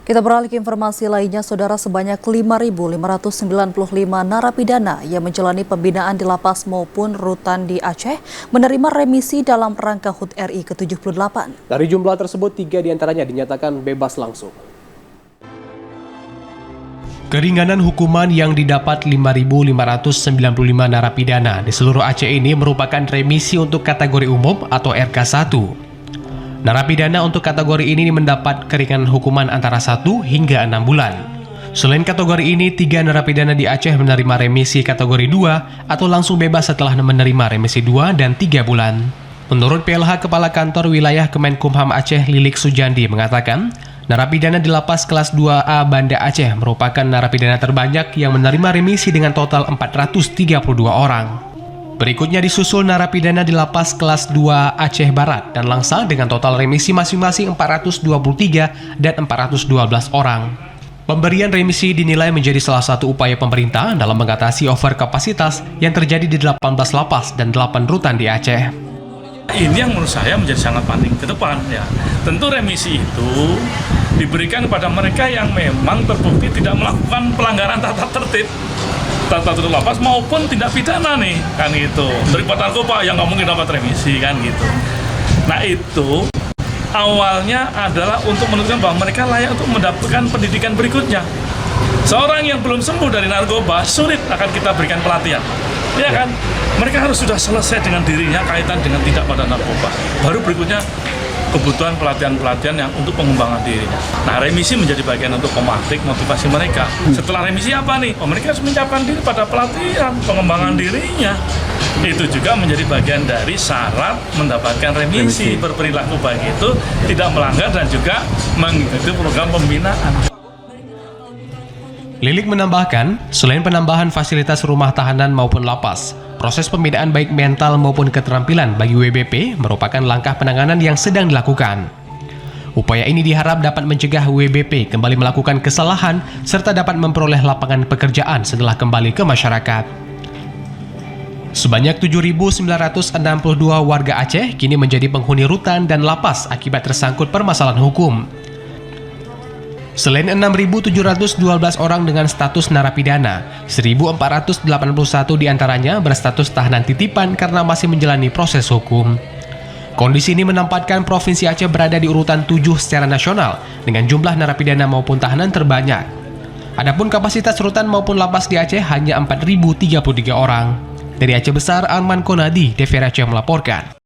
Kita beralih ke informasi lainnya, Saudara, sebanyak 5.595 narapidana yang menjalani pembinaan di lapas maupun rutan di Aceh menerima remisi dalam rangka HUT RI ke-78. Dari jumlah tersebut, 3 diantaranya dinyatakan bebas langsung. Keringanan hukuman yang didapat 5.595 narapidana di seluruh Aceh ini merupakan remisi untuk kategori umum atau RK1. Narapidana untuk kategori ini mendapat keringanan hukuman antara 1 hingga 6 bulan. Selain kategori ini, 3 narapidana di Aceh menerima remisi kategori 2 atau langsung bebas setelah menerima remisi 2 dan 3 bulan. Menurut PLH Kepala Kantor Wilayah Kemenkumham Aceh Lilik Sujandi mengatakan, narapidana di lapas kelas 2A Banda Aceh merupakan narapidana terbanyak yang menerima remisi dengan total 432 orang. Berikutnya disusul narapidana di lapas kelas 2 Aceh Barat dan Langsa dengan total remisi masing-masing 423 dan 412 orang. Pemberian remisi dinilai menjadi salah satu upaya pemerintah dalam mengatasi overkapasitas yang terjadi di 18 lapas dan 8 rutan di Aceh. Ini yang menurut saya menjadi sangat penting ke depan ya. Tentu remisi itu diberikan kepada mereka yang memang terbukti tidak melakukan pelanggaran tata tertib lapas maupun tindak pidana nih, kan gitu. Daripada narkoba yang nggak mungkin dapat remisi, kan gitu. Nah itu awalnya adalah untuk menunjukkan bahwa mereka layak untuk mendapatkan pendidikan berikutnya. Seorang yang belum sembuh dari narkoba sulit akan kita berikan pelatihan, ya kan? Mereka harus sudah selesai dengan dirinya kaitan dengan tindak pada narkoba. Baru berikutnya kebutuhan pelatihan-pelatihan yang untuk pengembangan dirinya. Nah, remisi menjadi bagian untuk memantik motivasi mereka. Setelah remisi apa nih? Oh, mereka harus menyiapkan diri pada pelatihan, pengembangan dirinya. Itu juga menjadi bagian dari syarat mendapatkan remisi. Berperilaku baik itu tidak melanggar dan juga mengikuti program pembinaan. Lilik menambahkan, selain penambahan fasilitas rumah tahanan maupun lapas, proses pembinaan baik mental maupun keterampilan bagi WBP merupakan langkah penanganan yang sedang dilakukan. Upaya ini diharap dapat mencegah WBP kembali melakukan kesalahan serta dapat memperoleh lapangan pekerjaan setelah kembali ke masyarakat. Sebanyak 7.962 warga Aceh kini menjadi penghuni rutan dan lapas akibat tersangkut permasalahan hukum. Selain 6.712 orang dengan status narapidana, 1.481 diantaranya berstatus tahanan titipan karena masih menjalani proses hukum. Kondisi ini menempatkan Provinsi Aceh berada di urutan 7 secara nasional dengan jumlah narapidana maupun tahanan terbanyak. Adapun kapasitas rutan maupun lapas di Aceh hanya 4.033 orang. Dari Aceh Besar, Arman Konadi, TVRI Aceh melaporkan.